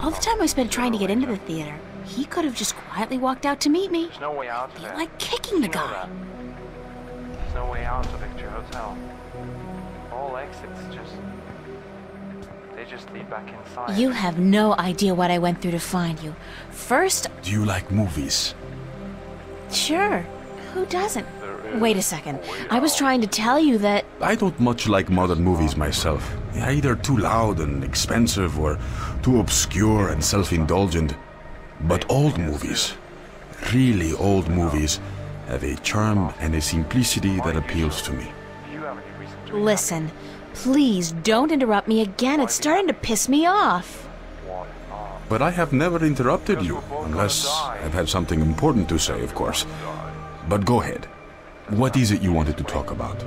All the time I spent trying to get into the theater, he could have just quietly walked out to meet me. There's no way out of Feel it. like kicking the You know guy. that. There's no way out of Victory Hotel. All exits they just lead back inside. You have no idea what I went through to find you. First, Do you like movies? sure, who doesn't? Wait a second. I was trying to tell you that... I don't much like modern movies myself. Either too loud and expensive or too obscure and self-indulgent. But old movies, really old movies, have a charm and a simplicity that appeals to me. Do you have any reason to Listen, please don't interrupt me again. It's starting to piss me off. Why not? But I have never interrupted you, unless I've had something important to say, of course. But go ahead. What is it you wanted to talk about?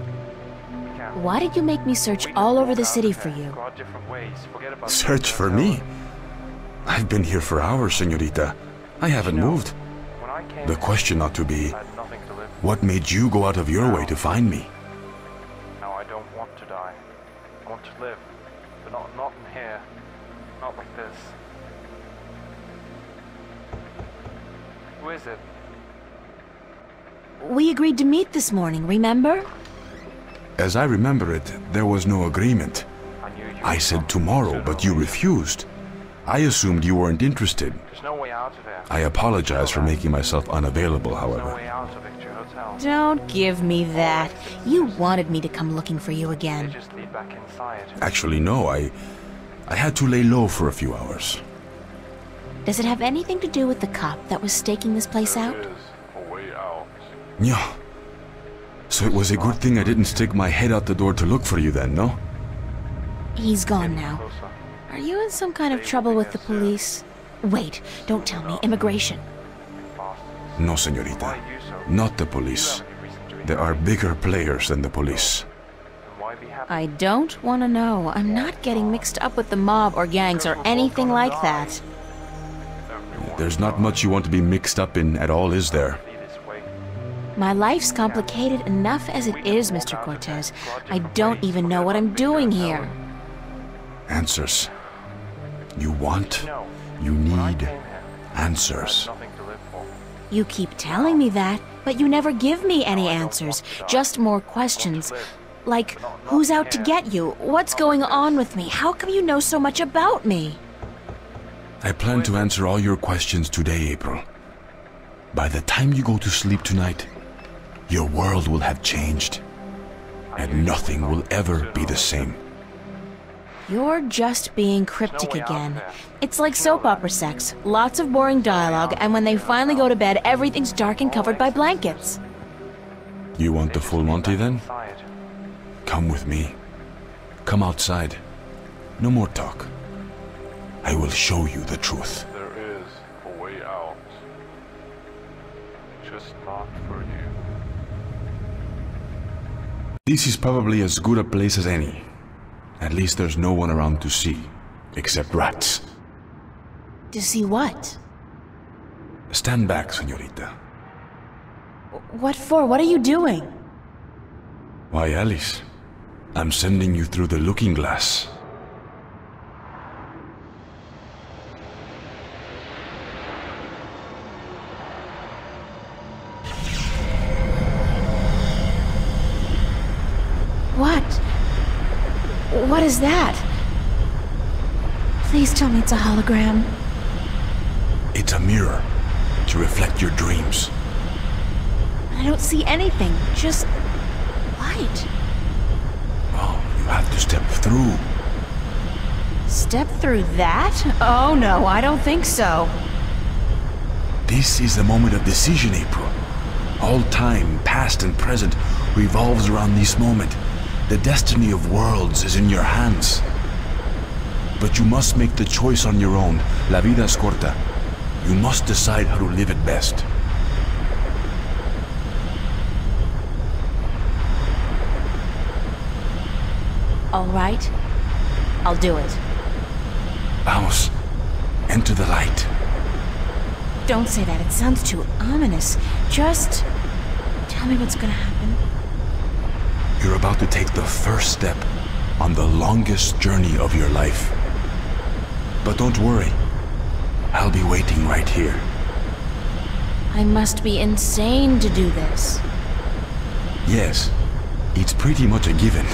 Why did you make me search all over the city for you? Go out different ways. Forget about Search for me? I've been here for hours, señorita. I haven't moved. When I came The question ought to be, I had nothing to live. what made you go out of your way to find me? Now I don't want to die. I want to live, but not in here. Not like this. Who is it? We agreed to meet this morning, remember? As I remember it, there was no agreement. I knew you. I said tomorrow, but you refused. I assumed you weren't interested. There's no way out of here. I apologize for making myself unavailable, There's no however. way out of Victory Hotel. Don't give me that. You wanted me to come looking for you They again. just lead back inside. Actually, no, I had to lay low for a few hours. Does it have anything to do with the cop that was staking this place out? There is a way out. Yeah. So it was a good thing I didn't stick my head out the door to look for you then, no? He's gone now. Closer. Are you in some kind of trouble with the police? Wait, don't tell me. Immigration. Bastards. No, Why señorita. are you so? Not the You police. have any reason to be There are bigger players than the police. And why be happy? I don't want to know. I'm not getting mixed up with the mob or gangs or anything like that. Everyone There's not much you want to be mixed up in at all, is there? be this way. My life's complicated enough as it is, Mr. Cortez. I don't even know what I'm doing here. Answers. You want, No. you When I need came here, answers. nothing to live for. You keep telling me that, but you never give me any answers. Just more questions. Like, who's out to get you? What's going on with me? How come you know so much about me? I plan to answer all your questions today, April. By the time you go to sleep tonight, your world will have changed. And nothing will ever be the same. You're just being cryptic again. It's like soap opera sex. Lots of boring dialogue, and when they finally go to bed, everything's dark and covered by blankets. You want the full Monty then? Inside. Come with me. Come outside. No more talk. I will show you the truth. There is a way out. Just not for you. This is probably as good a place as any. At least there's no one around to see, except rats. To see what? Stand back, señorita. What for? What are you doing? Why, Alice, I'm sending you through the looking glass. What? What is that? Please tell me it's a hologram. It's a mirror to reflect your dreams. I don't see anything, just light. Oh, you have to step through. Step through that? Oh no, I don't think so. This is the moment of decision, April. All time, past and present, revolves around this moment. The destiny of worlds is in your hands. But you must make the choice on your own. La vida es corta. You must decide how to live it best. All right, I'll do it. Vamos. Enter the light. Don't say that, it sounds too ominous. Just tell me what's gonna happen. You're about to take the first step on the longest journey of your life. But don't worry, I'll be waiting right here. I must be insane to do this. Yes, it's pretty much a given.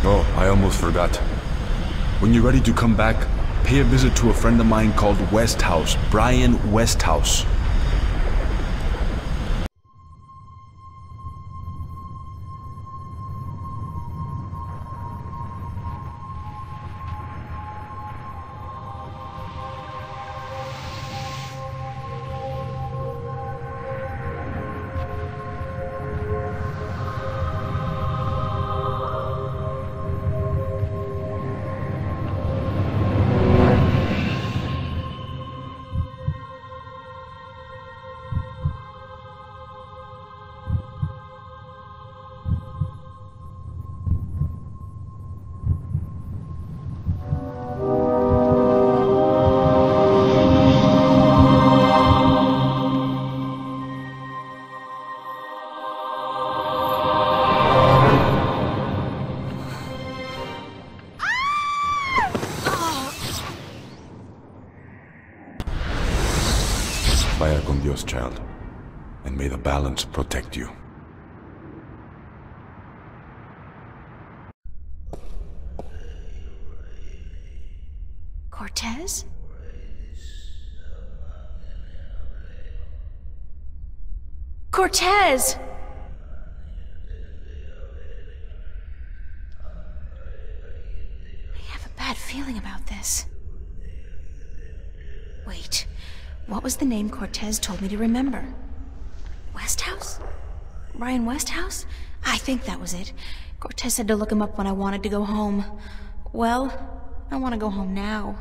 Oh, I almost forgot. When you're ready to come back, pay a visit to a friend of mine called Westhouse, Brian Westhouse. Vaya con Dios, child, and may the balance protect you. Cortez? Cortez! I have a bad feeling about this. Wait, what was the name Cortez told me to remember? Westhouse? Brian Westhouse? I think that was it. Cortez said to look him up when I wanted to go home. Well, I want to go home now.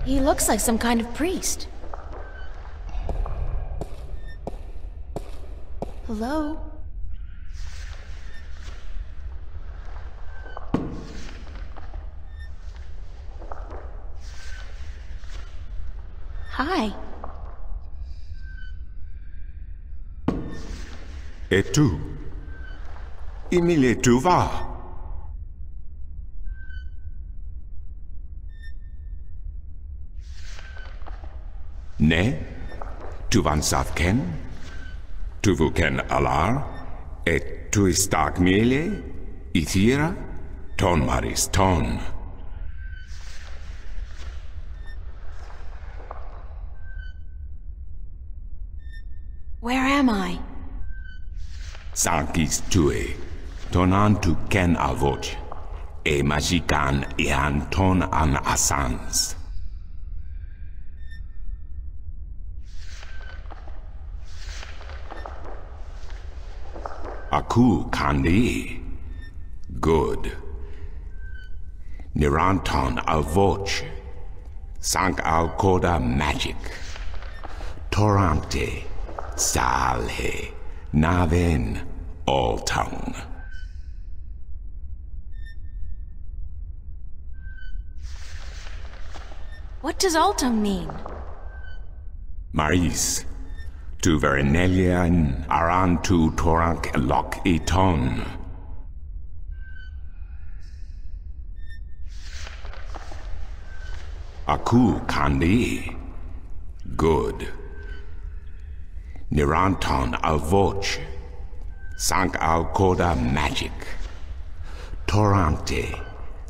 He looks like some kind of priest. Hello? Hi. Et tu? Emile, tu vas? Ne? Tu van sav ken? Tu vu ken alar? Et tu istak miele? Ithira? Ton maris ton. Where am I? Sankis tue. Tonan tu ken avoch. E magikan ian ton an asans. Aku kandi. Good. Niranton avoch. Sank al koda magic. Torante. Salhe. Naven. All tongue. What does Altum mean? Maris. Tu verenelian aran tu torank lock eton. Aku kandi. Good. Niranton avoch. Sank al koda magic. Torante.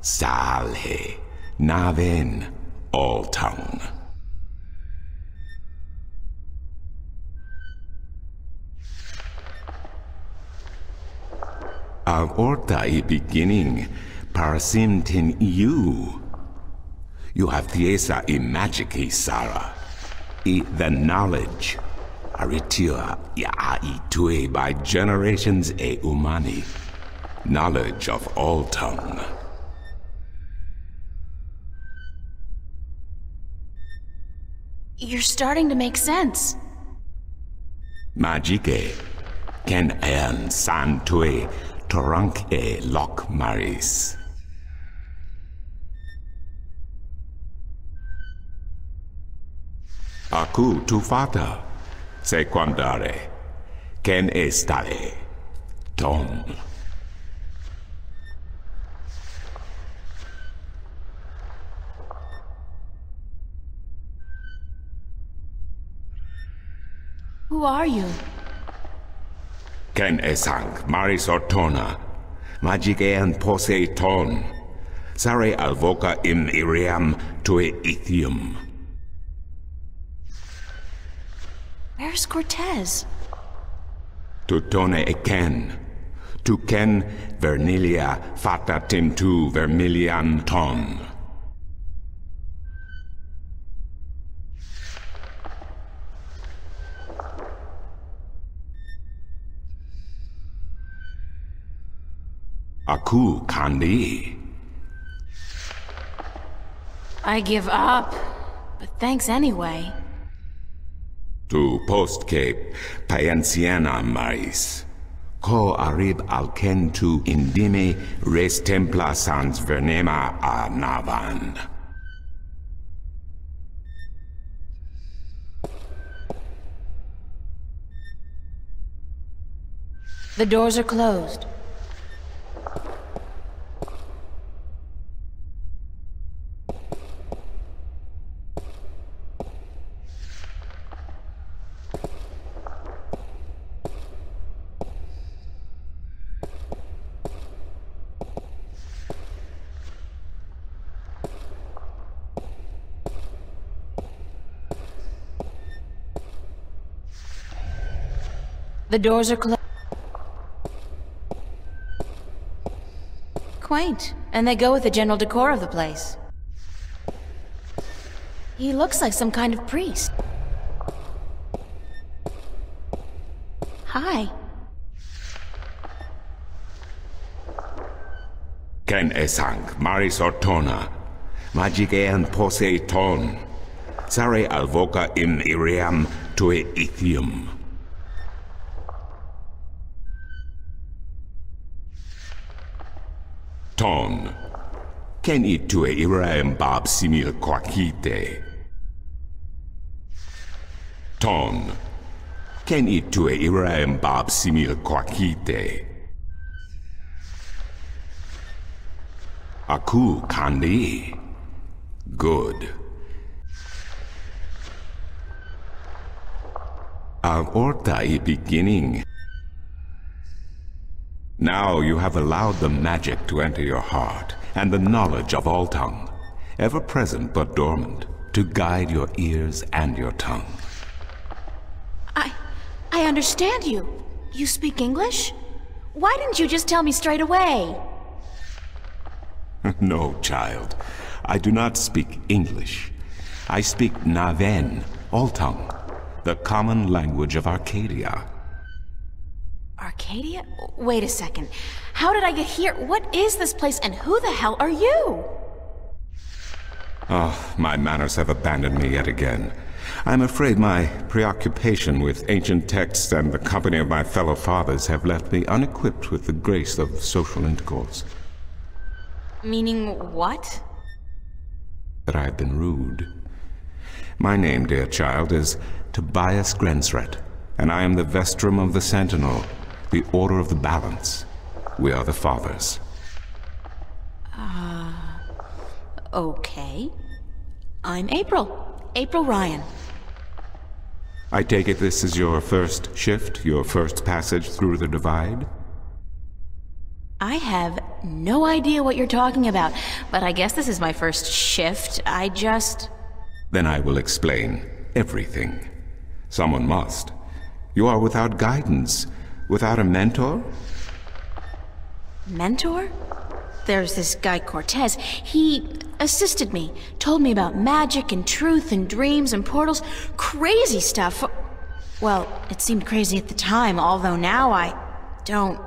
Salhe. Naven. All tongue. Av orta I beginning, parasimtin you. You have thiesa I magic Sara. I the knowledge. Aritua ya itue by generations e umani. Knowledge of all tongue. You're starting to make sense. Magike, ken en santue torank e loc maris. Aku tu fata, sequandare, ken estare, ton. Who are you? Ken esang maris ortona, magike en pose ton, sare alvoca in iriam tue ithium. Where's Cortez? Tu tone e ken, tu ken vernilia fata tintu vermilian ton. Aku kandi. I give up, but thanks anyway. Tu post cape paenciana maris. Co arib alken tu indime res templa sans vernema a navan. The doors are closed. The doors are closed. Quaint, and they go with the general decor of the place. He looks like some kind of priest. Hi. Ken esang maris ortona, magike en pose ton, sare alvoca in iriam tue ithium. Ton, ken itue iraem bab simil quakite. Ton, ken itue iraem bab simil quakite. Aku kandi. Good. Aorta I beginning. Now you have allowed the magic to enter your heart, and the knowledge of all tongue, ever present but dormant, to guide your ears and your tongue. I understand you. You speak English? Why didn't you just tell me straight away? No, child. I do not speak English. I speak Naven, all tongue, the common language of Arcadia. Arcadia? Wait a second. How did I get here? What is this place, and who the hell are you? Oh, my manners have abandoned me yet again. I'm afraid my preoccupation with ancient texts and the company of my fellow fathers have left me unequipped with the grace of social intercourse. Meaning what? That I have been rude. My name, dear child, is Tobias Grensret, and I am the Vestrum of the Sentinel, the Order of the Balance. We are the Fathers. Okay. I'm April. April Ryan. I take it this is your first shift, your first passage through the Divide? I have no idea what you're talking about, but I guess this is my first shift. Then I will explain everything. Someone must. You are without guidance, without a mentor? Mentor? There's this guy Cortez. He assisted me, told me about magic and truth and dreams and portals. Crazy stuff. Well, it seemed crazy at the time, although now I don't...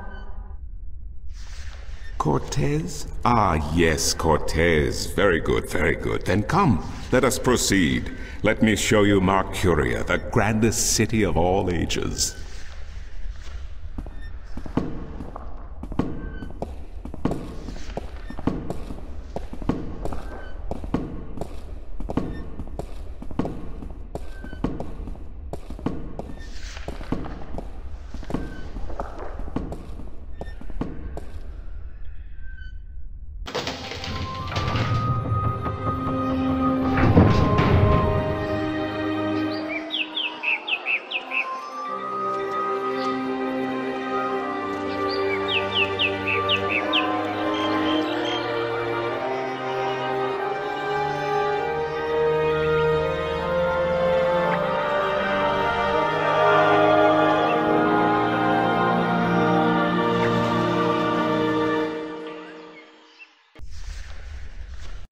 Cortez? Ah, yes, Cortez. Very good, very good. Then come, let us proceed. Let me show you Marcuria, the grandest city of all ages.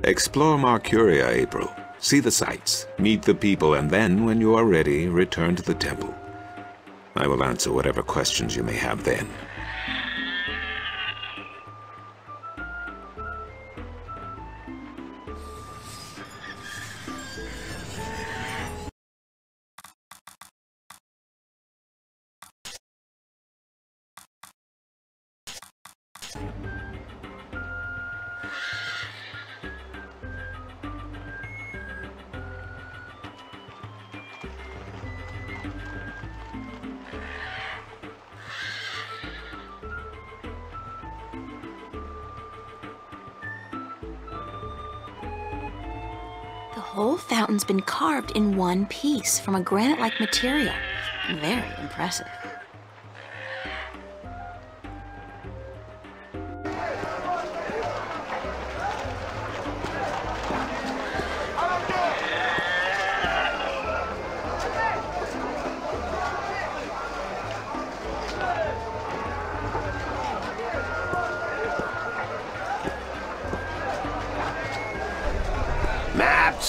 Explore Marcuria, April. See the sights, meet the people, and then, when you are ready, return to the temple. I will answer whatever questions you may have then. The whole fountain's been carved in one piece from a granite-like material. Very impressive.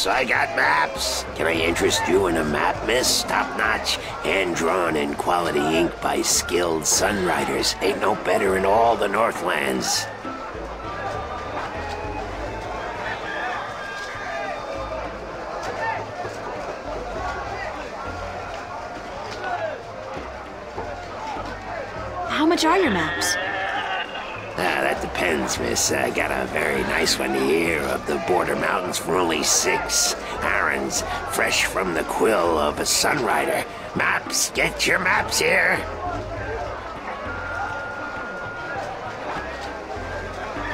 I got maps. Can I interest you in a map, miss? Top-notch, hand-drawn in quality ink by skilled sunwriters. Ain't no better in all the Northlands. How much are your maps? That depends, miss. I got a very nice one here of the Border Mountains for only 6 arons, fresh from the quill of a sunwriter. Maps, get your maps here.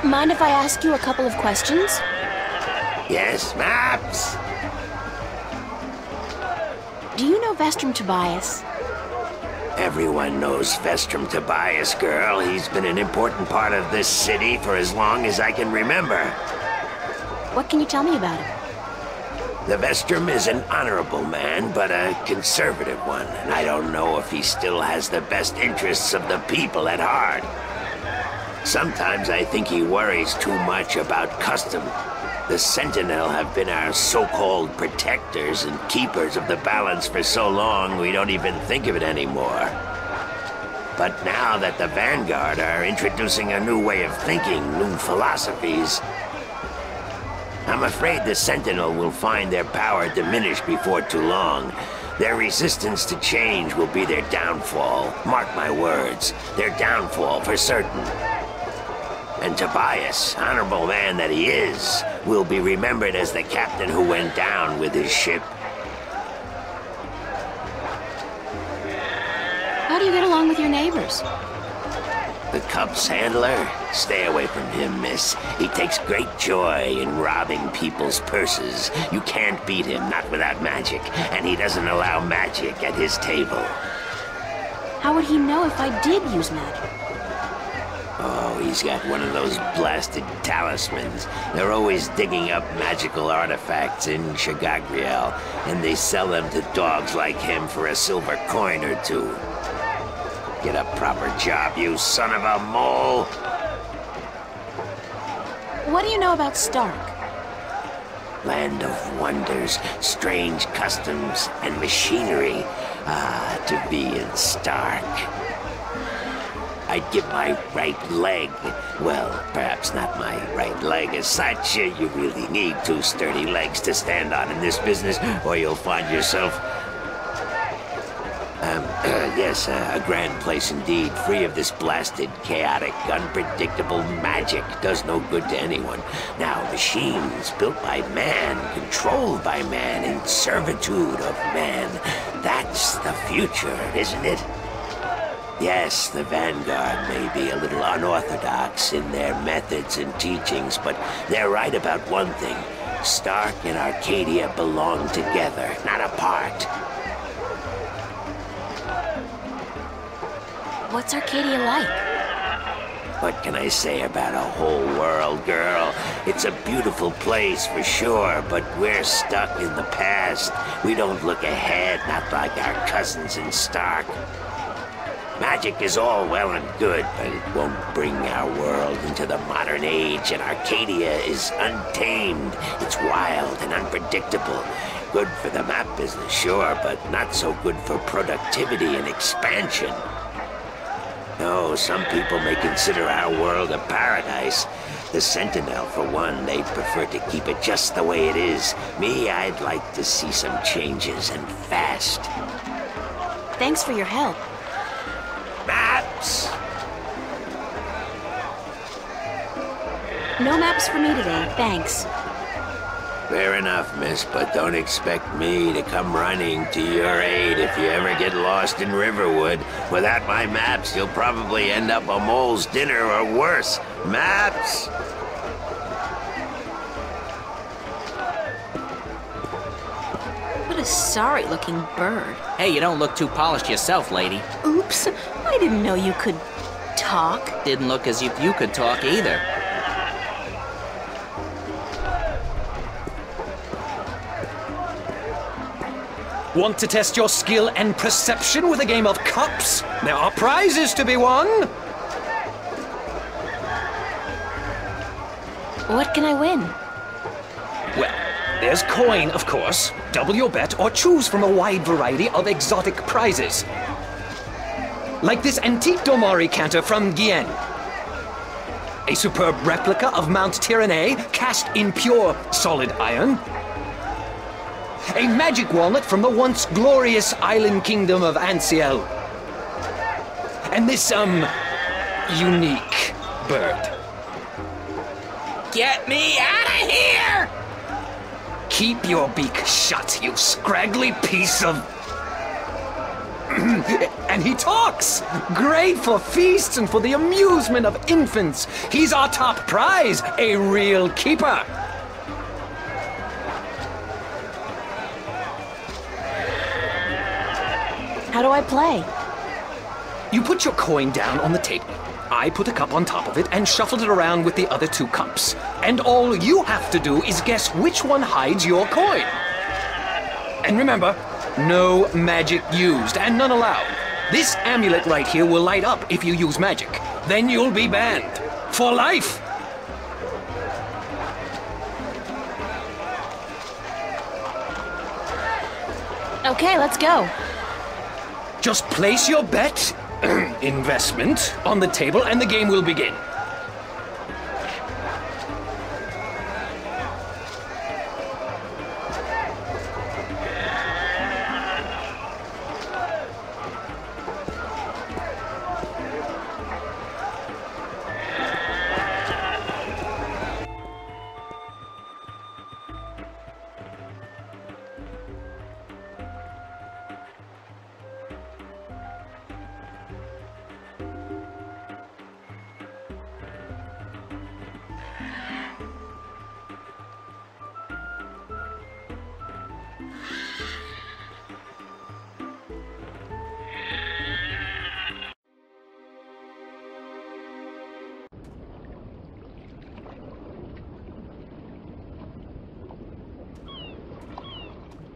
Mind if I ask you a couple of questions? Yes, maps. Do you know Vestrum Tobias? Everyone knows Vestrum Tobias, girl. He's been an important part of this city for as long as I can remember. What can you tell me about him? The Vestrum is an honorable man, but a conservative one. And I don't know if he still has the best interests of the people at heart. Sometimes I think he worries too much about custom. The Sentinel have been our so-called protectors and keepers of the balance for so long we don't even think of it anymore. But now that the Vanguard are introducing a new way of thinking, new philosophies, I'm afraid the Sentinel will find their power diminish before too long. Their resistance to change will be their downfall. Mark my words, their downfall for certain. And Tobias, honorable man that he is, will be remembered as the captain who went down with his ship. How do you get along with your neighbors? The Cub's handler? Stay away from him, miss. He takes great joy in robbing people's purses. You can't beat him, not without magic, and he doesn't allow magic at his table. How would he know if I did use magic? Oh, he's got one of those blasted talismans. They're always digging up magical artifacts in Shagagriel, and they sell them to dogs like him for a silver coin or 2. Get a proper job, you son of a mole! What do you know about Stark? Land of wonders, strange customs, and machinery. Ah, to be in Stark. I'd give my right leg. Well, perhaps not my right leg as such. You really need two sturdy legs to stand on in this business, or you'll find yourself... yes, a grand place indeed, free of this blasted, chaotic, unpredictable magic. Does no good to anyone. Now, machines built by man, controlled by man, in servitude of man. That's the future, isn't it? Yes, the Vanguard may be a little unorthodox in their methods and teachings, but they're right about one thing. Stark and Arcadia belong together, not apart. What's Arcadia like? What can I say about a whole world, girl? It's a beautiful place for sure, but we're stuck in the past. We don't look ahead, not like our cousins in Stark. Magic is all well and good, but it won't bring our world into the modern age, and Arcadia is untamed. It's wild and unpredictable. Good for the map business, sure, but not so good for productivity and expansion. No, some people may consider our world a paradise. The Sentinel, for one, they'd prefer to keep it just the way it is. Me, I'd like to see some changes, and fast. Thanks for your help. Maps! No maps for me today, thanks. Fair enough, miss, but don't expect me to come running to your aid if you ever get lost in Riverwood. Without my maps, you'll probably end up a mole's dinner or worse. Maps! What a sorry-looking bird. Hey, you don't look too polished yourself, lady. Oops, I didn't know you could talk. Didn't look as if you could talk either. Want to test your skill and perception with a game of cups? There are prizes to be won! What can I win? Well, there's coin, of course. Double your bet or choose from a wide variety of exotic prizes. Like this antique Domari canter from Guyenne. A superb replica of Mount Tyranny cast in pure solid iron. A magic walnut from the once glorious island kingdom of Ansiel. And this, unique bird. Get me out of here! Keep your beak shut, you scraggly piece of... And he talks! Great for feasts and for the amusement of infants. He's our top prize, a real keeper. How do I play? You put your coin down on the table. I put a cup on top of it and shuffled it around with the other two cups. And all you have to do is guess which one hides your coin. And remember, no magic used and none allowed. This amulet right here will light up if you use magic. Then you'll be banned. For life! Okay, let's go. Just place your bet, investment, on the table and the game will begin.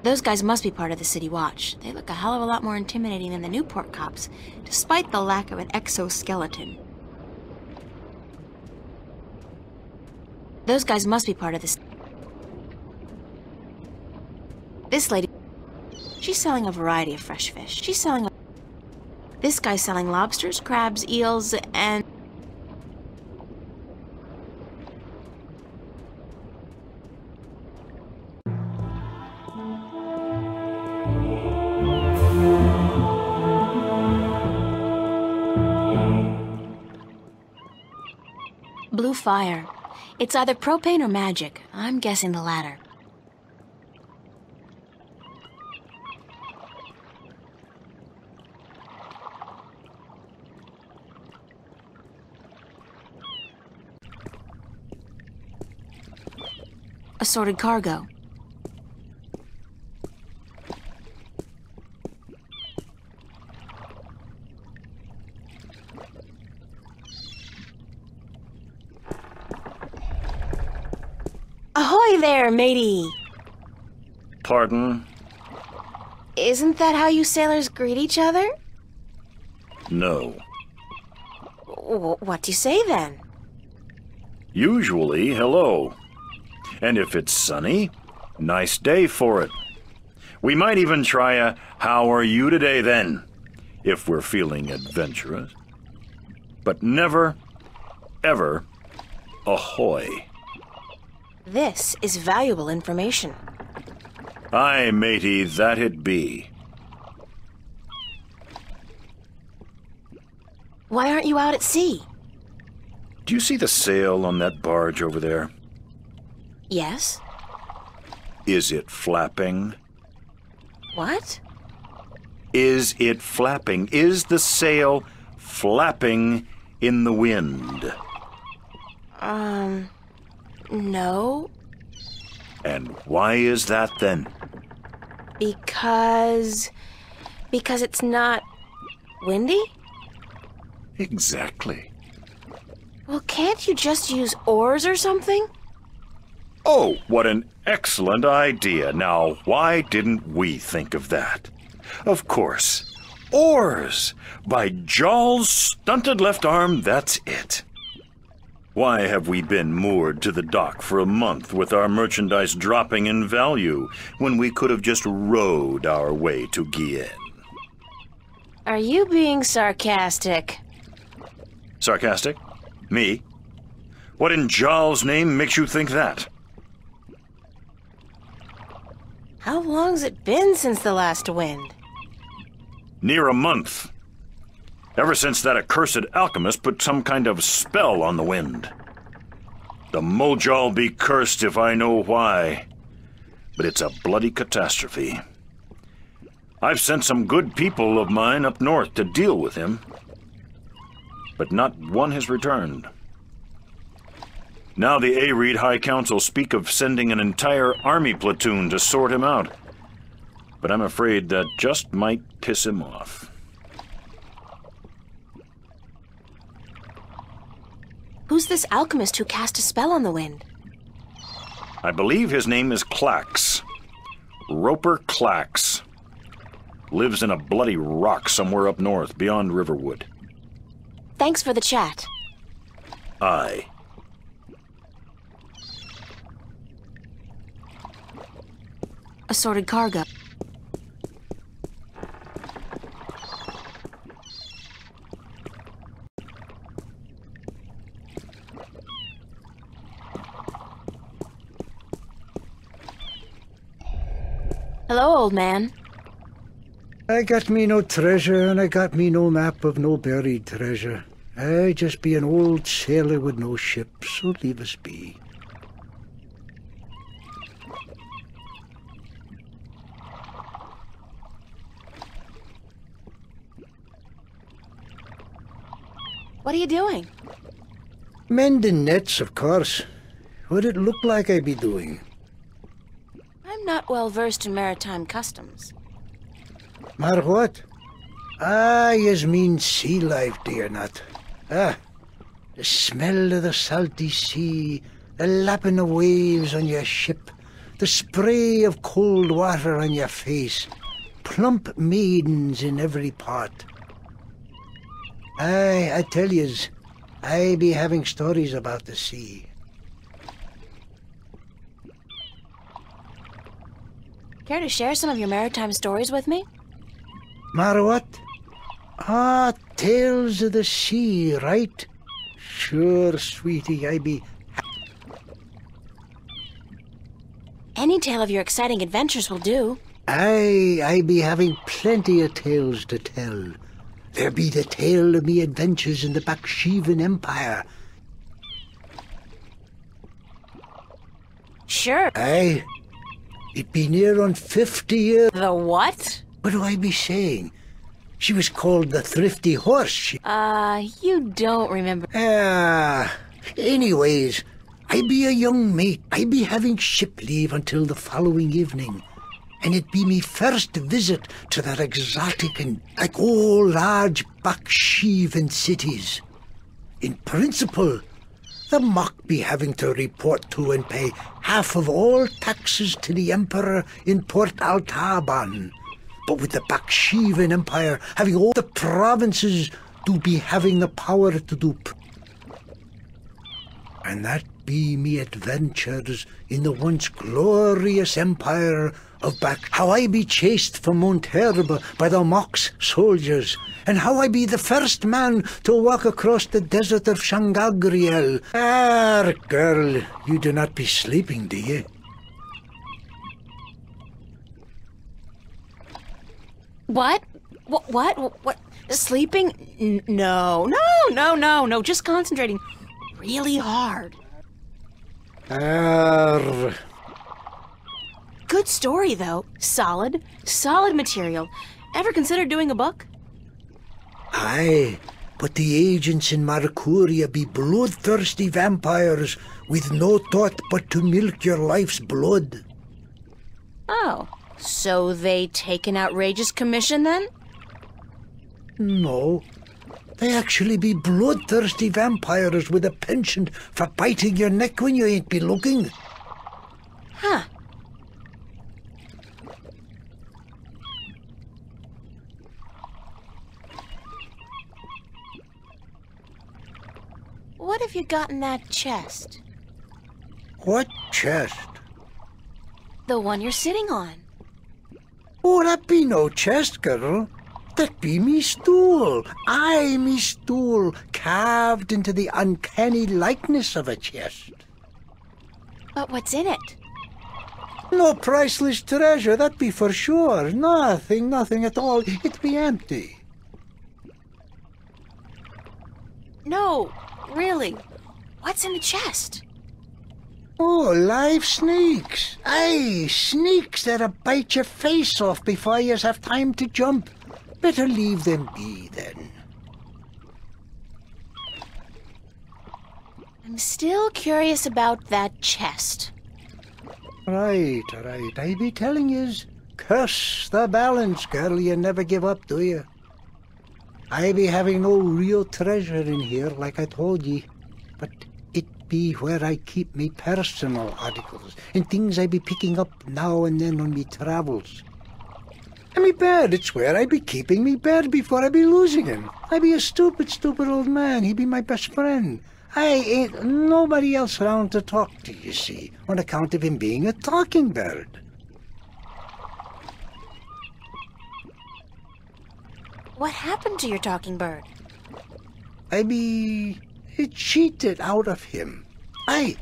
Those guys must be part of the City Watch. They look a hell of a lot more intimidating than the Newport cops, despite the lack of an exoskeleton. Those guys must be part of this. This lady, she's selling a variety of fresh fish. She's selling This guy's selling lobsters, crabs, eels, and... Blue fire. It's either propane or magic. I'm guessing the latter. Assorted cargo. Ahoy there, matey! Pardon? Isn't that how you sailors greet each other? No. What do you say then? Usually, hello. And if it's sunny, nice day for it. We might even try a how are you today then, if we're feeling adventurous. But never, ever, ahoy. This is valuable information. Aye, matey, that it be. Why aren't you out at sea? Do you see the sail on that barge over there? Yes? Is it flapping? What? Is it flapping? Is the sail flapping in the wind? No. And why is that then? Because it's not windy? Exactly. Well, can't you just use oars or something? Oh, what an excellent idea. Now, why didn't we think of that? Of course. Oars! By Jaw's stunted left arm, that's it. Why have we been moored to the dock for a month with our merchandise dropping in value when we could have just rowed our way to Guyenne? Are you being sarcastic? Sarcastic? Me? What in Jaw's name makes you think that? How long's it been since the last wind? Near a month. Ever since that accursed alchemist put some kind of spell on the wind. The Mojal be cursed if I know why. But it's a bloody catastrophe. I've sent some good people of mine up north to deal with him. But not one has returned. Now the Areed High Council speak of sending an entire army platoon to sort him out. But I'm afraid that just might piss him off. Who's this alchemist who cast a spell on the wind? I believe his name is Clax. Roper Clax. Lives in a bloody rock somewhere up north, beyond Riverwood. Thanks for the chat. Aye. Assorted cargo. Hello, old man. I got me no treasure, and I got me no map of no buried treasure. I just be an old sailor with no ship, so leave us be. What are you doing? Mending nets, of course. What'd it look like I be doing? I'm not well versed in maritime customs. Mar what? Ah, yez mean sea life, do you not? Ah, the smell of the salty sea, the lapping of waves on your ship, the spray of cold water on your face, plump maidens in every part. Aye, I tell yez, I be having stories about the sea. Care to share some of your maritime stories with me? Mar what? Ah, Tales of the Sea, right? Sure, sweetie, I be... Any tale of your exciting adventures will do. I be having plenty of tales to tell. There be the tale of me adventures in the Baksheevan Empire. Sure. Aye. It be near on 50 years. The what? What do I be saying? She was called the Thrifty Horse. You don't remember. Anyways, I be a young mate. I be having ship leave until the following evening. And it be me first visit to that exotic and like all large Baksheevan cities. In principle, the Mock be having to report to and pay half of all taxes to the Emperor in Port Altaban. But with the Baksheevan Empire having all the provinces do be having the power to do... And that be me adventures in the once glorious empire of how I be chased from Mount Herb by the Mock's soldiers, and how I be the first man to walk across the desert of Shangagriel. Girl, you do not be sleeping, do you? What? What? Sleeping? No. Just concentrating really hard. Good story, though. Solid material. Ever considered doing a book? Aye, but the agents in Marcuria be bloodthirsty vampires with no thought but to milk your life's blood. Oh, so they take an outrageous commission, then? No. They actually be bloodthirsty vampires with a penchant for biting your neck when you ain't be looking. Huh. What have you got in that chest? What chest? The one you're sitting on. Oh, that be no chest, girl. That be me stool. Aye, me stool, carved into the uncanny likeness of a chest. But what's in it? No priceless treasure, that be for sure. Nothing at all. It be empty. No, really. What's in the chest? Oh, live snakes. Aye, snakes that'll bite your face off before you have time to jump. Better leave them be, then. I'm still curious about that chest. Right. I be telling yous, curse the balance, girl. You never give up, do you? I be having no real treasure in here, like I told ye. But it be where I keep me personal articles and things I be picking up now and then on me travels. And me bed, it's where I be keeping me bed before I be losing him. I be a stupid old man. He be my best friend. I ain't nobody else around to talk to, you see, on account of him being a talking bird. What happened to your talking bird? I be cheated out of him. Aye,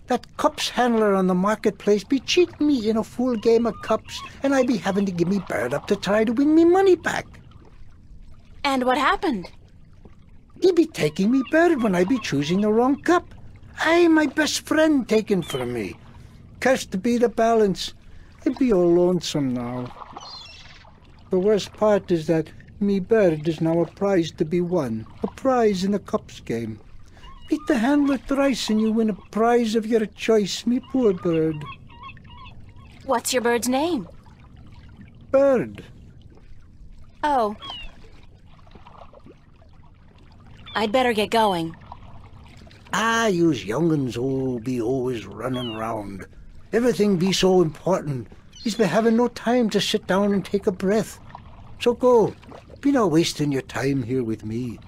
that cups handler on the marketplace be cheating me in a full game of cups, and I be having to give me bird up to try to win me money back. And what happened? He be taking me bird when I be choosing the wrong cup. Aye, my best friend taken from me. Cursed be the balance. I be all lonesome now. The worst part is that me bird is now a prize to be won. A prize in the cups game. Beat the handler thrice and you win a prize of your choice, me poor bird. What's your bird's name? Bird. Oh. I'd better get going. Yous young'uns be always running round. Everything be so important. Yous be having no time to sit down and take a breath. So go. Be not wasting your time here with me.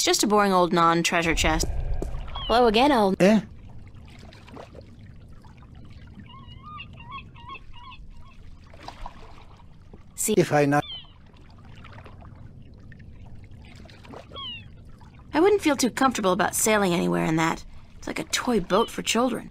just a boring old non-treasure chest. Hello again, old... Eh? See, If I not... I wouldn't feel too comfortable about sailing anywhere in that. It's like a toy boat for children.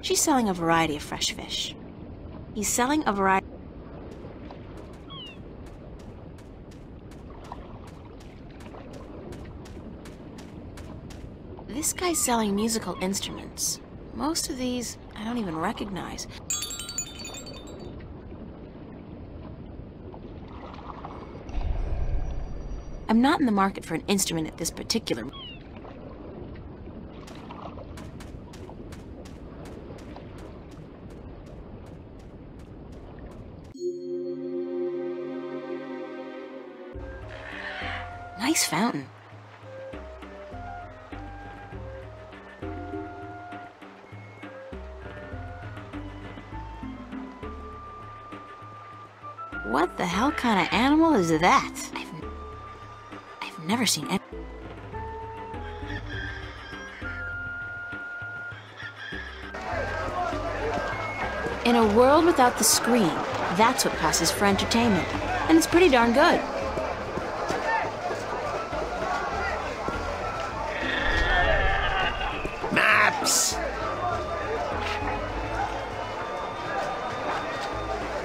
She's selling a variety of fresh fish. He's selling a variety... This guy's selling musical instruments. Most of these, I don't even recognize. I'm not in the market for an instrument at this particular... Nice fountain. What the hell kind of animal is that? I've never seen it. In a world without the screen, that's what passes for entertainment. And it's pretty darn good. Maps!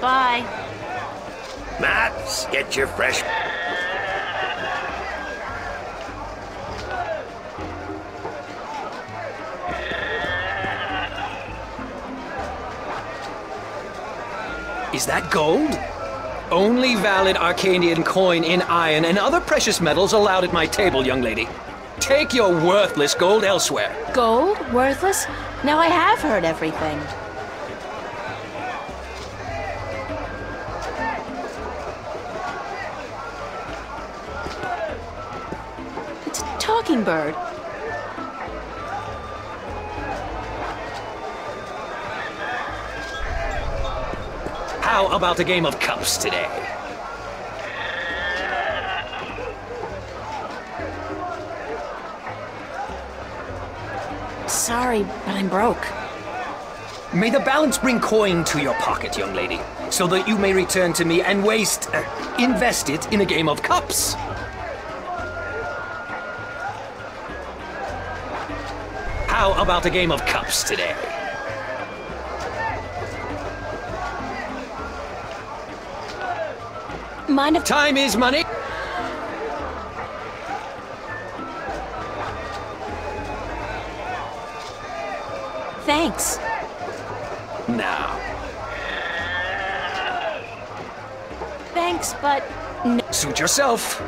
Bye. Maps, get your fresh... Is that gold? Only valid Arcadian coin in iron and other precious metals allowed at my table, young lady. Take your worthless gold elsewhere. Gold? Worthless? Now I have heard everything. It's a talking bird. How about a game of cups today? Sorry, but I'm broke. May the balance bring coin to your pocket, young lady, so that you may return to me and invest it in a game of cups. How about a game of cups today? Mind if... Time is money. Thanks. Now. Thanks, but... No. Suit yourself.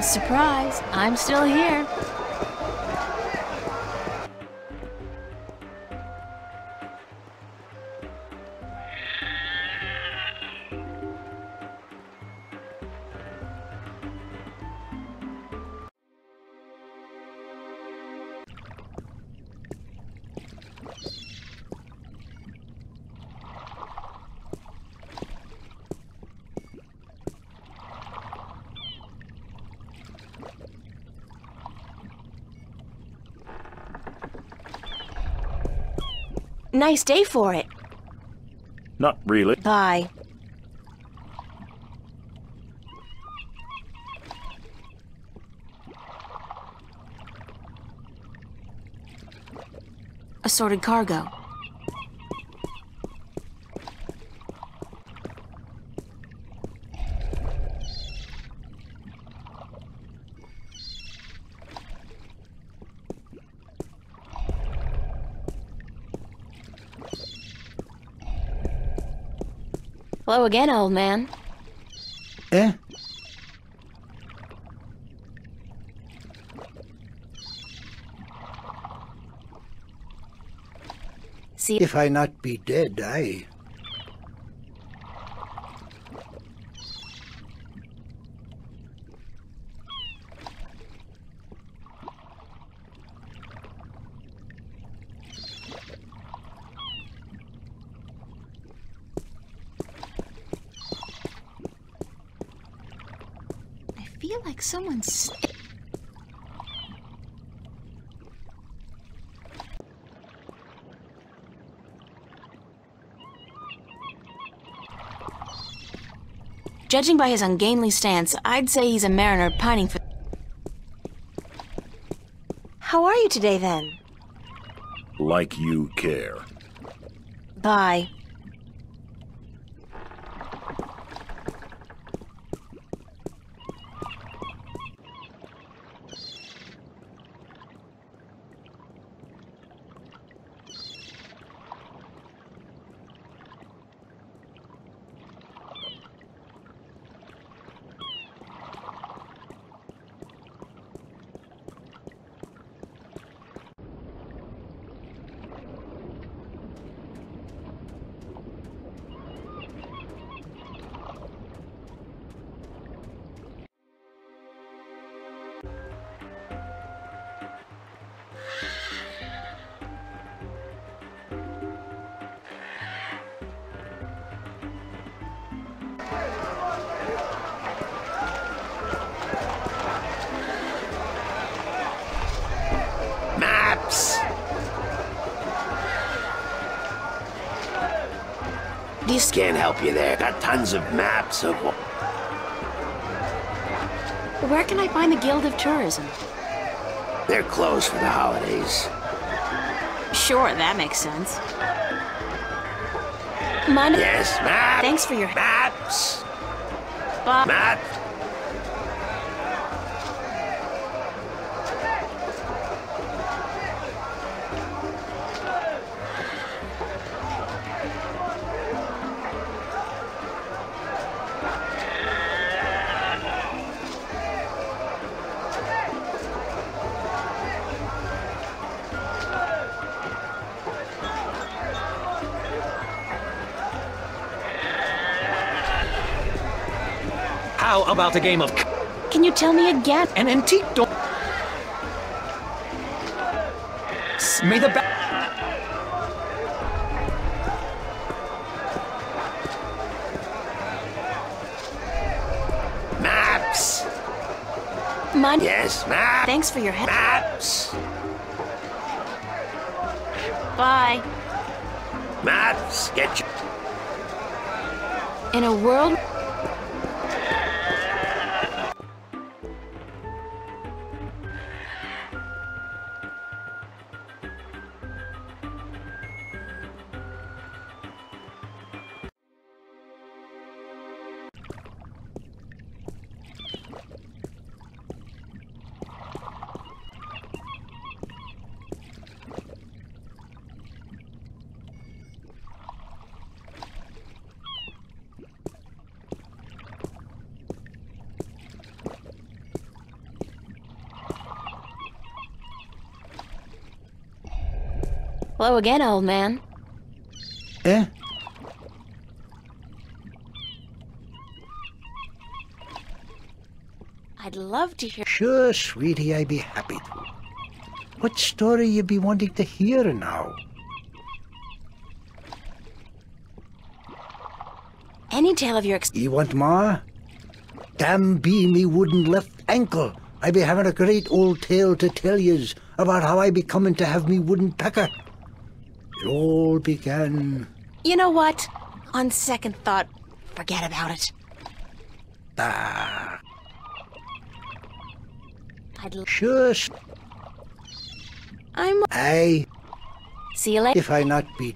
Surprise, I'm still here. Nice day for it. Not really. Bye. Assorted cargo. Hello again, old man. Eh? See, If I not be dead, aye. I feel like someone's... Judging by his ungainly stance, I'd say he's a mariner pining for... How are you today, then? Like you care. Bye. Maps! These... Can't help you there. Got tons of maps of... Where can I find the Guild of Tourism? They're closed for the holidays. Sure, that makes sense. Mind... Yes, maps! Thanks for your... Maps! Bob... Maps! How about a game of Can you tell me again? an antique door? May the ba- Maps! Mind... Yes, maps! Thanks for your help. Maps! Bye. Maps! Get you... In a world... Hello again, old man. Eh? I'd love to hear... Sure, sweetie, I'd be happy to. What story you be wanting to hear now? Any tale of your... You want more? Damn be me wooden left ankle. I be having a great old tale to tell yous about how I be coming to have me wooden pecker. It all began... You know what? On second thought, forget about it. Ah, I'd... sure. I'm... Aye. See you later. If I not be...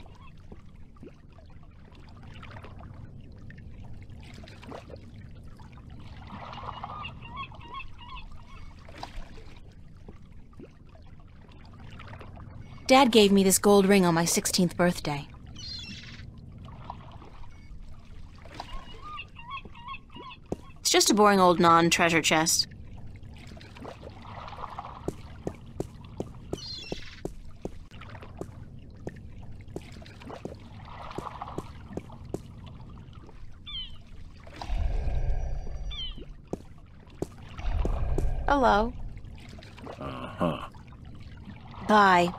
Dad gave me this gold ring on my 16th birthday. It's just a boring old non-treasure chest. Hello. Uh-huh. Bye.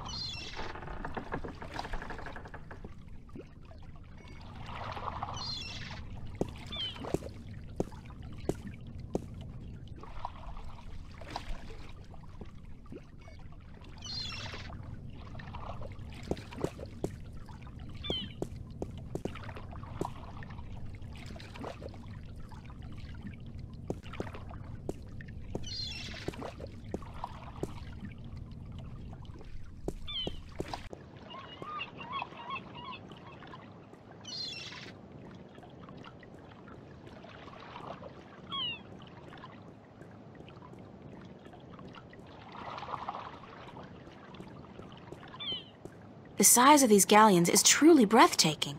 The size of these galleons is truly breathtaking.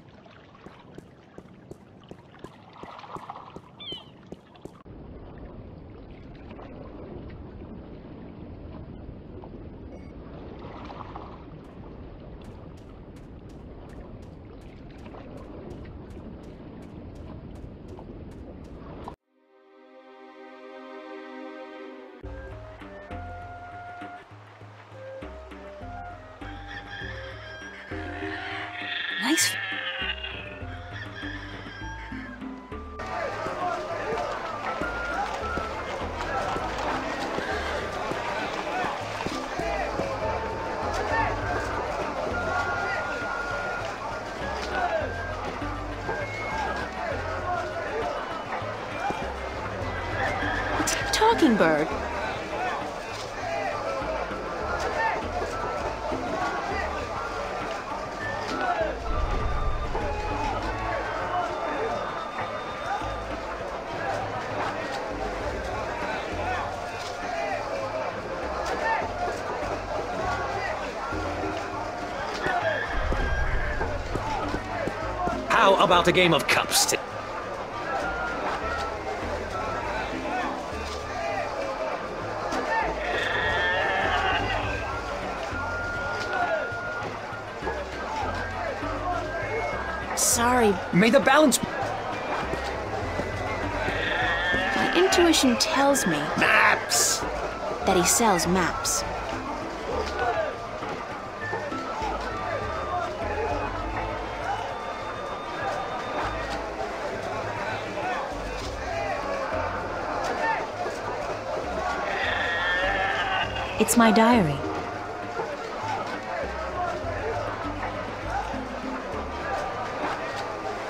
Nice. It's a talking bird. How about a game of cups? Sorry, May the balance... my intuition tells me Maps! that he sells maps. It's my diary.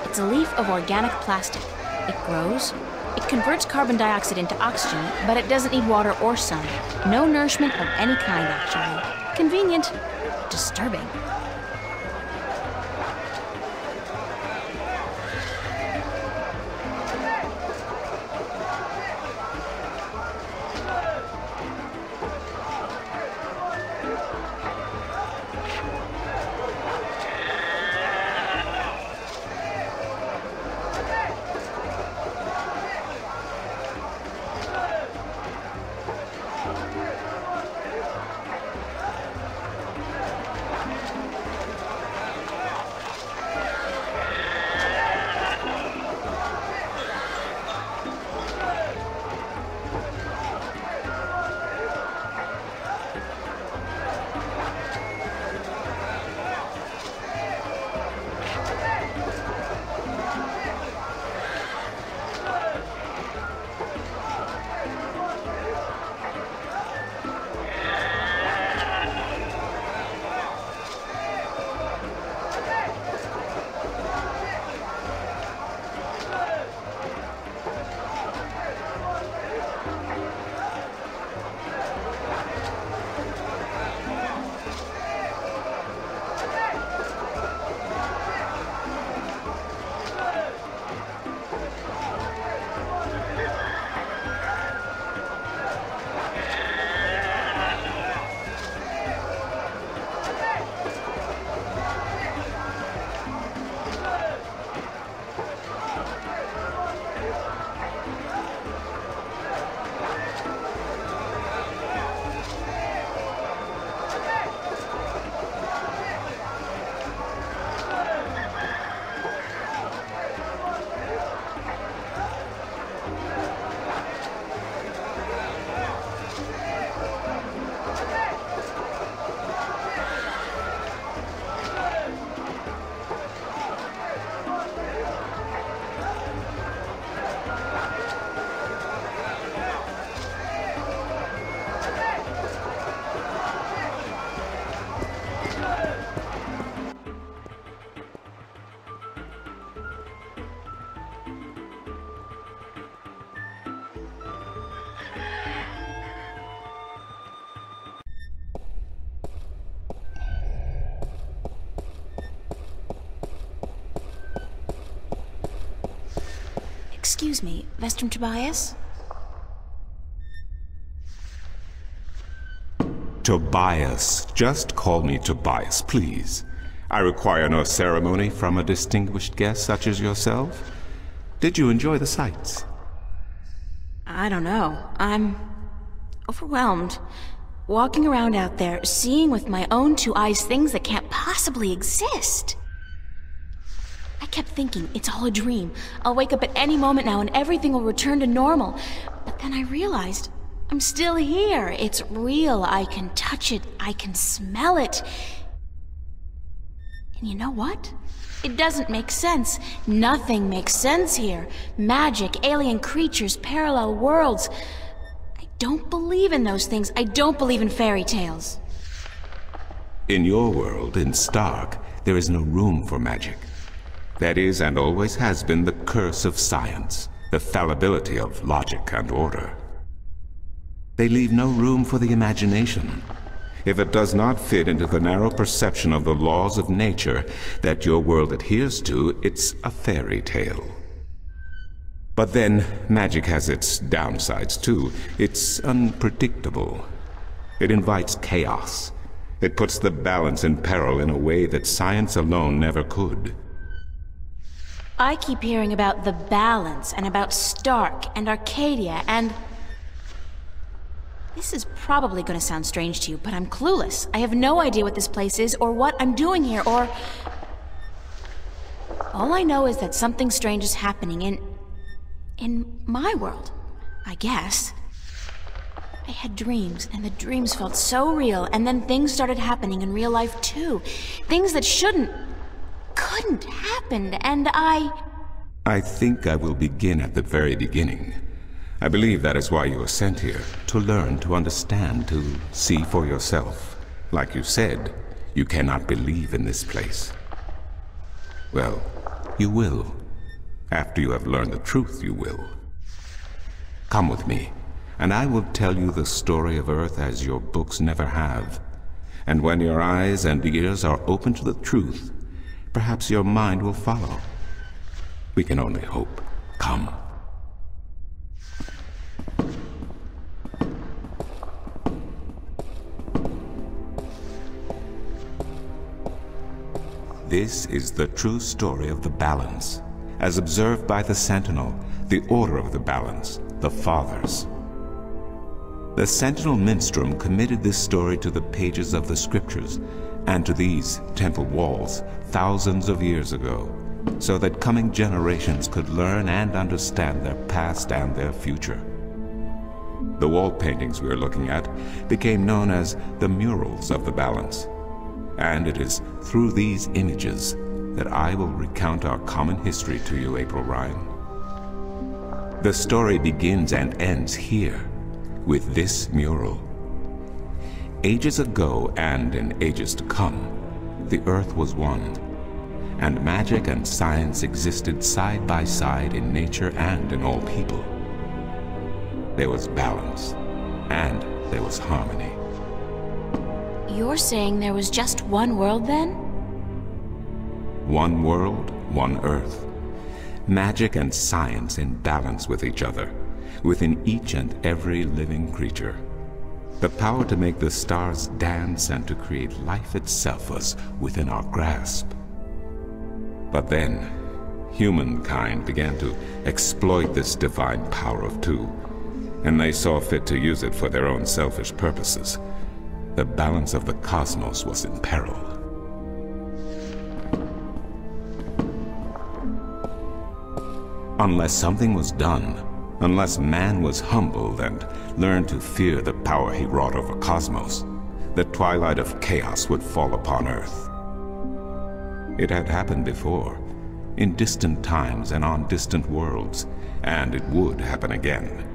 It's a leaf of organic plastic. It grows. It converts carbon dioxide into oxygen, but it doesn't need water or sun. No nourishment of any kind, actually. Convenient. Disturbing. Excuse me, Vestrum Tobias? Tobias. Just call me Tobias, please. I require no ceremony from a distinguished guest such as yourself. Did you enjoy the sights? I don't know. I'm overwhelmed. Walking around out there, seeing with my own two eyes things that can't possibly exist. I kept thinking, it's all a dream. I'll wake up at any moment now and everything will return to normal. But then I realized, I'm still here. It's real. I can touch it. I can smell it. And you know what? It doesn't make sense. Nothing makes sense here. Magic, alien creatures, parallel worlds. I don't believe in those things. I don't believe in fairy tales. In your world, in Stark, there is no room for magic. That is, and always has been, the curse of science, the fallibility of logic and order. They leave no room for the imagination. If it does not fit into the narrow perception of the laws of nature that your world adheres to, it's a fairy tale. But then, magic has its downsides too. It's unpredictable. It invites chaos. It puts the balance in peril in a way that science alone never could. I keep hearing about the balance, and about Stark, and Arcadia, and... This is probably going to sound strange to you, but I'm clueless. I have no idea what this place is, or what I'm doing here, or... All I know is that something strange is happening in my world, I guess. I had dreams, and the dreams felt so real, and then things started happening in real life too. Things that couldn't happen, and I think I will begin at the very beginning. I believe that is why you were sent here, to learn, to understand, to see for yourself. Like you said, you cannot believe in this place. Well, you will. After you have learned the truth, you will. Come with me, and I will tell you the story of Earth as your books never have. And when your eyes and ears are open to the truth, perhaps your mind will follow. We can only hope. Come. This is the true story of the balance, as observed by the Sentinel, the Order of the Balance, the Fathers. The Sentinel Minstrom committed this story to the pages of the scriptures and to these temple walls thousands of years ago, so that coming generations could learn and understand their past and their future. The wall paintings we are looking at became known as the murals of the balance. And it is through these images that I will recount our common history to you, April Ryan. The story begins and ends here, with this mural. Ages ago, and in ages to come, the Earth was one, and magic and science existed side by side in nature and in all people. There was balance, and there was harmony. You're saying there was just one world then? One world, one Earth. Magic and science in balance with each other, within each and every living creature. The power to make the stars dance and to create life itself was within our grasp. But then, humankind began to exploit this divine power of two, and they saw fit to use it for their own selfish purposes. The balance of the cosmos was in peril. Unless something was done, unless man was humbled and learned to fear the power he wrought over cosmos, the twilight of chaos would fall upon Earth. It had happened before, in distant times and on distant worlds, and it would happen again.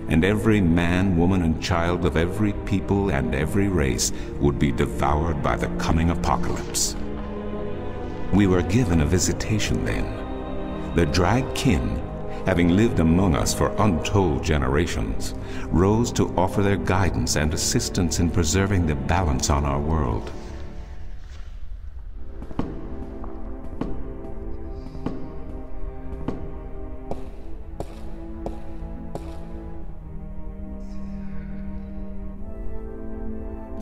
And every man, woman, and child of every people and every race would be devoured by the coming apocalypse. We were given a visitation then. The Drag Kin, having lived among us for untold generations, rose to offer their guidance and assistance in preserving the balance on our world.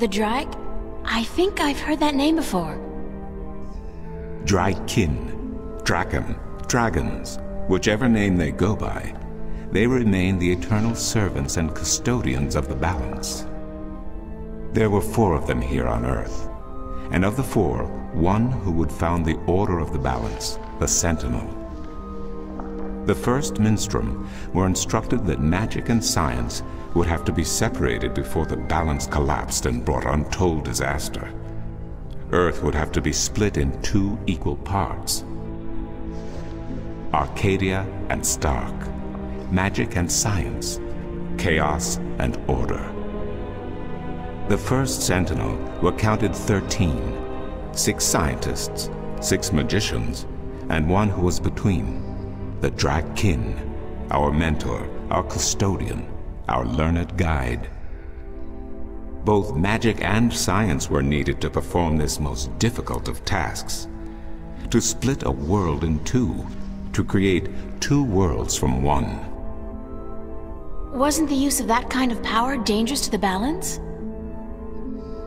The Drag? I think I've heard that name before. Dragkin, Draken, Dragons, whichever name they go by, they remain the eternal servants and custodians of the balance. There were 4 of them here on Earth, and of the 4, one who would found the Order of the Balance, the Sentinel. The first Minstrum were instructed that magic and science would have to be separated before the balance collapsed and brought untold disaster. Earth would have to be split in 2 equal parts. Arcadia and Stark, magic and science, chaos and order. The first Sentinel were counted 13, 6 scientists, 6 magicians, and 1 who was between, the Dragkin, our mentor, our custodian, our learned guide. Both magic and science were needed to perform this most difficult of tasks, to split a world in 2, to create 2 worlds from 1. Wasn't the use of that kind of power dangerous to the balance?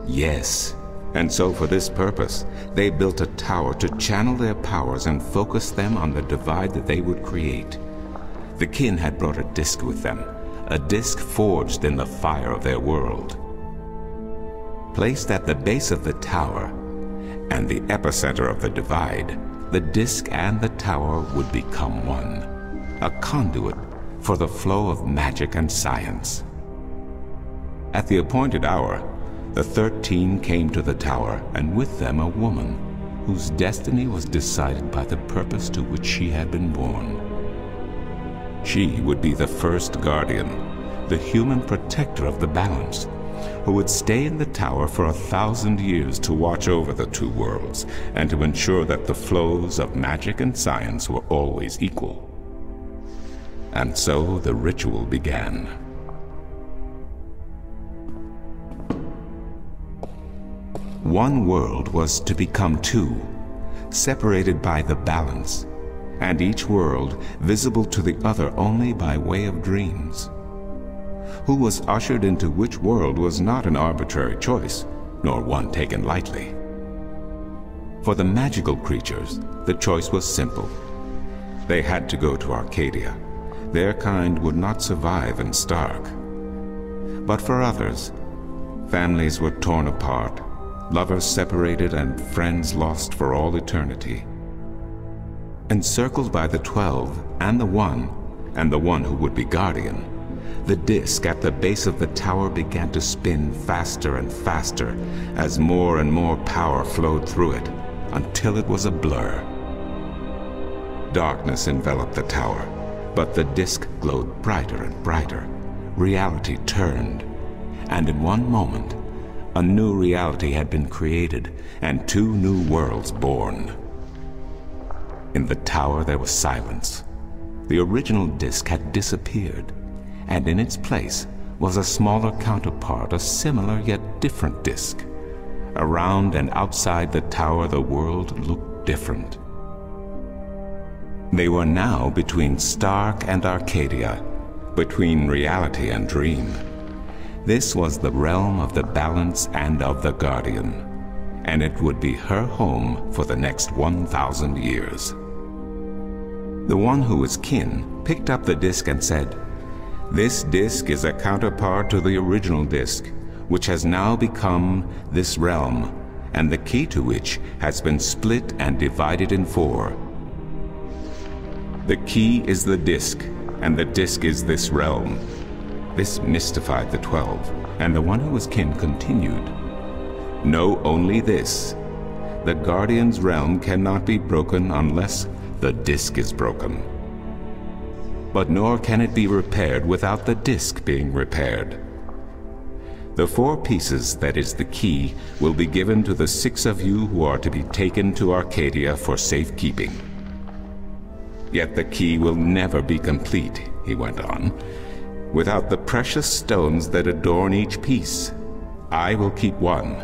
Yes, and so for this purpose, they built a tower to channel their powers and focus them on the divide that they would create. The kin had brought a disc with them, a disc forged in the fire of their world. Placed at the base of the tower, and the epicenter of the divide, the disc and the tower would become one, a conduit for the flow of magic and science. At the appointed hour, the 13 came to the tower, and with them a woman whose destiny was decided by the purpose to which she had been born. She would be the first guardian, the human protector of the balance, who would stay in the tower for 1,000 years to watch over the 2 worlds and to ensure that the flows of magic and science were always equal. And so the ritual began. One world was to become 2, separated by the balance, and each world visible to the other only by way of dreams. Who was ushered into which world was not an arbitrary choice, nor one taken lightly. For the magical creatures, the choice was simple. They had to go to Arcadia. Their kind would not survive in Stark. But for others, families were torn apart, lovers separated, and friends lost for all eternity. Encircled by the 12 and the 1 who would be guardian, the disc at the base of the tower began to spin faster and faster as more and more power flowed through it, until it was a blur. Darkness enveloped the tower, but the disc glowed brighter and brighter. Reality turned, and in one moment, a new reality had been created, and 2 new worlds born. In the tower there was silence. The original disc had disappeared, and in its place was a smaller counterpart, a similar yet different disc. Around and outside the tower the world looked different. They were now between Stark and Arcadia, between reality and dream. This was the realm of the balance and of the guardian, and it would be her home for the next 1,000 years. The one who was kin picked up the disc and said, "This disc is a counterpart to the original disc, which has now become this realm, and the key to which has been split and divided in 4. The key is the disc, and the disc is this realm." This mystified the 12, and the one who was kin continued, "Know only this. The Guardian's realm cannot be broken unless the disc is broken. But nor can it be repaired without the disc being repaired. The 4 pieces, that is the key, will be given to the 6 of you who are to be taken to Arcadia for safekeeping. Yet the key will never be complete," he went on, "without the precious stones that adorn each piece. I will keep 1,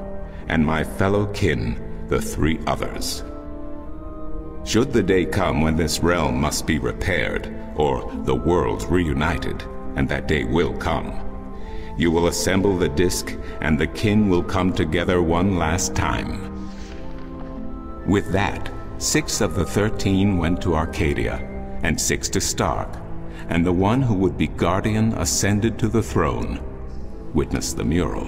and my fellow kin the 3 others. Should the day come when this realm must be repaired, or the worlds reunited, and that day will come, You will assemble the disk, and the kin will come together one last time. With that, 6 of the 13 went to Arcadia, and 6 to Stark, and the one who would be guardian ascended to the throne. Witness the mural,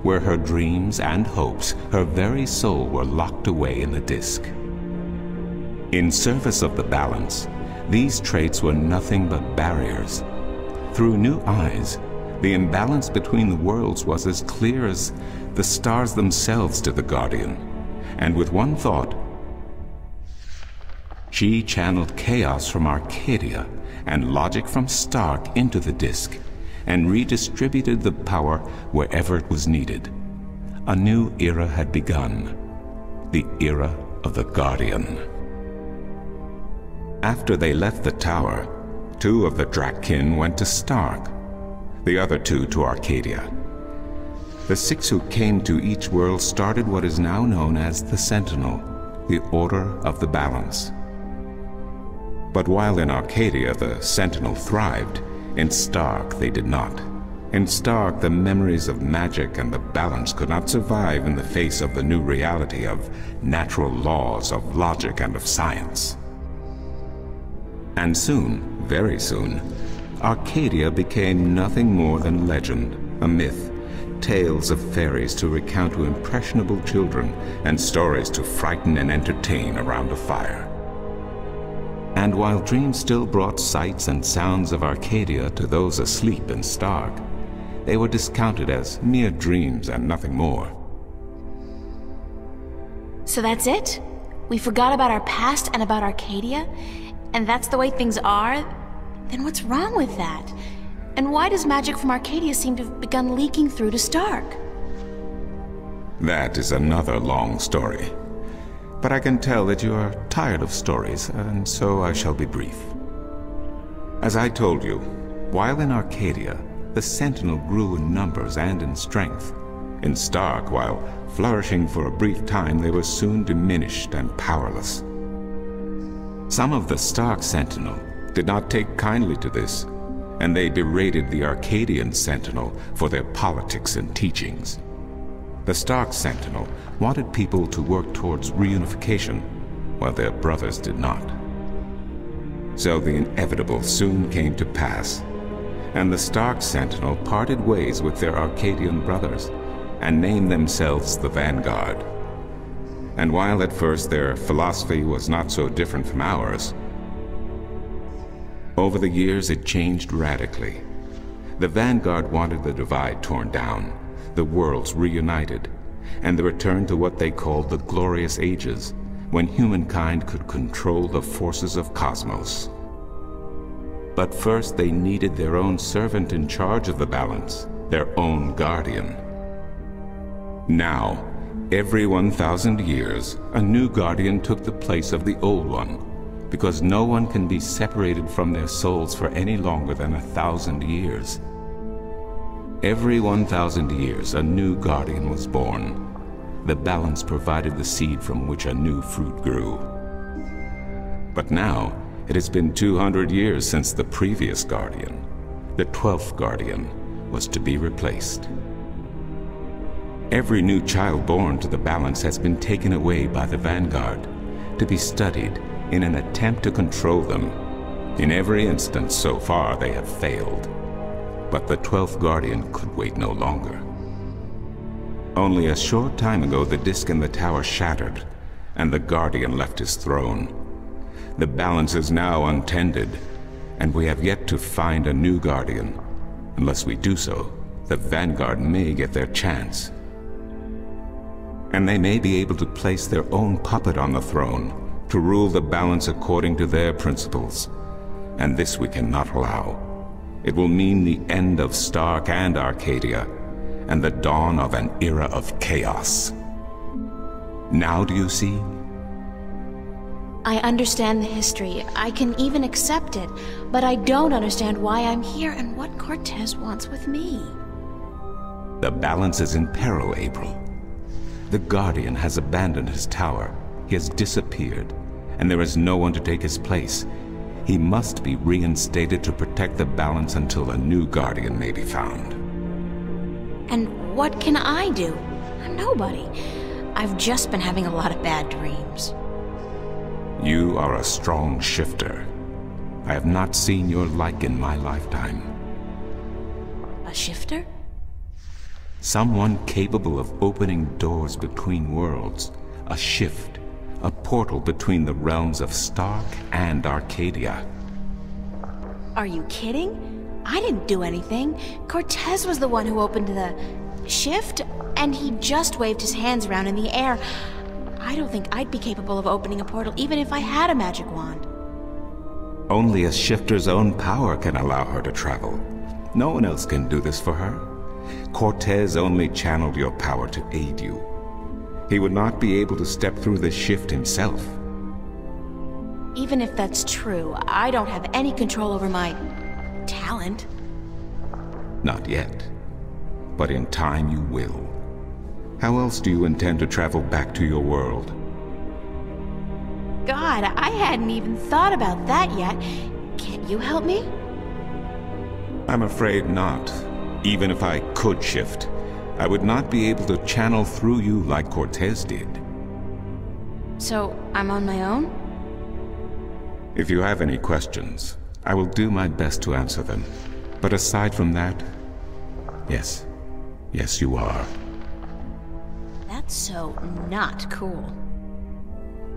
where her dreams and hopes, her very soul, were locked away in the disk. In service of the balance, these traits were nothing but barriers. Through new eyes, the imbalance between the worlds was as clear as the stars themselves to the Guardian. And with one thought, she channeled chaos from Arcadia and logic from Stark into the disk, and redistributed the power wherever it was needed. A new era had begun, the era of the Guardian. After they left the tower, 2 of the Drakkin went to Stark, the other 2 to Arcadia. The 6 who came to each world started what is now known as the Sentinel, the Order of the Balance. But while in Arcadia the Sentinel thrived, in Stark they did not. In Stark, the memories of magic and the balance could not survive in the face of the new reality of natural laws, of logic and of science. And soon, very soon, Arcadia became nothing more than legend, a myth, tales of fairies to recount to impressionable children, and stories to frighten and entertain around a fire. And while dreams still brought sights and sounds of Arcadia to those asleep in Stark, they were discounted as mere dreams and nothing more. So that's it? We forgot about our past and about Arcadia? And that's the way things are? Then what's wrong with that? And why does magic from Arcadia seem to have begun leaking through to Stark? That is another long story. But I can tell that you are tired of stories, and so I shall be brief. As I told you, while in Arcadia, the Sentinel grew in numbers and in strength. In Stark, while flourishing for a brief time, they were soon diminished and powerless. Some of the Stark Sentinel did not take kindly to this, and they berated the Arcadian Sentinel for their politics and teachings. The Stark Sentinel wanted people to work towards reunification, while their brothers did not. So the inevitable soon came to pass, and the Stark Sentinel parted ways with their Arcadian brothers, and named themselves the Vanguard. And while at first their philosophy was not so different from ours, over the years it changed radically. The Vanguard wanted the divide torn down, the worlds reunited, and the return to what they called the Glorious Ages, when humankind could control the forces of cosmos. But first they needed their own servant in charge of the balance, their own guardian. Now, every 1,000 years, a new guardian took the place of the old one, because no one can be separated from their souls for any longer than 1,000 years. Every 1,000 years, a new guardian was born. The balance provided the seed from which a new fruit grew. But now, it has been 200 years since the previous guardian, the 12th guardian, was to be replaced. Every new child born to the balance has been taken away by the Vanguard, to be studied in an attempt to control them. In every instance so far they have failed. But the 12th guardian could wait no longer. Only a short time ago the disk in the tower shattered, and the guardian left his throne. The balance is now untended, and we have yet to find a new guardian. Unless we do so, the Vanguard may get their chance. And they may be able to place their own puppet on the throne, to rule the balance according to their principles. And this we cannot allow. It will mean the end of Stark and Arcadia, and the dawn of an era of chaos. Now do you see? I understand the history. I can even accept it. But I don't understand why I'm here and what Cortez wants with me. The balance is in peril, April. The Guardian has abandoned his tower. He has disappeared, and there is no one to take his place. He must be reinstated to protect the balance until a new Guardian may be found. And what can I do? I'm nobody. I've just been having a lot of bad dreams. You are a strong shifter. I have not seen your like in my lifetime. A shifter? Someone capable of opening doors between worlds. A shift. A portal between the realms of Stark and Arcadia. Are you kidding? I didn't do anything. Cortez was the one who opened the shift, and he just waved his hands around in the air. I don't think I'd be capable of opening a portal even if I had a magic wand. Only a shifter's own power can allow her to travel. No one else can do this for her. Cortez only channeled your power to aid you. He would not be able to step through this shift himself. Even if that's true, I don't have any control over my talent. Not yet. But in time you will. How else do you intend to travel back to your world? God, I hadn't even thought about that yet. Can't you help me? I'm afraid not. Even if I could shift, I would not be able to channel through you like Cortez did. So, I'm on my own? If you have any questions, I will do my best to answer them. But aside from that, yes. Yes, you are. That's so not cool.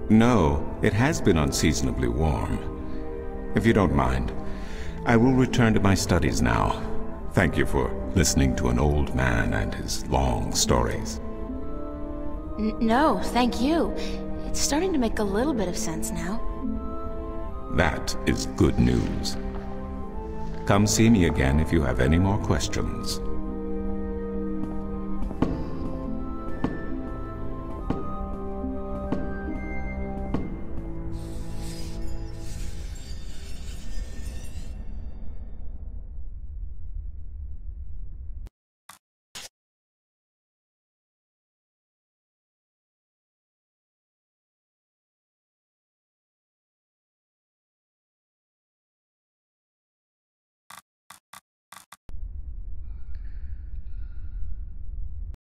No, it has been unseasonably warm. If you don't mind, I will return to my studies now. Thank you for listening to an old man and his long stories. No, thank you. It's starting to make a little bit of sense now. That is good news. Come see me again if you have any more questions.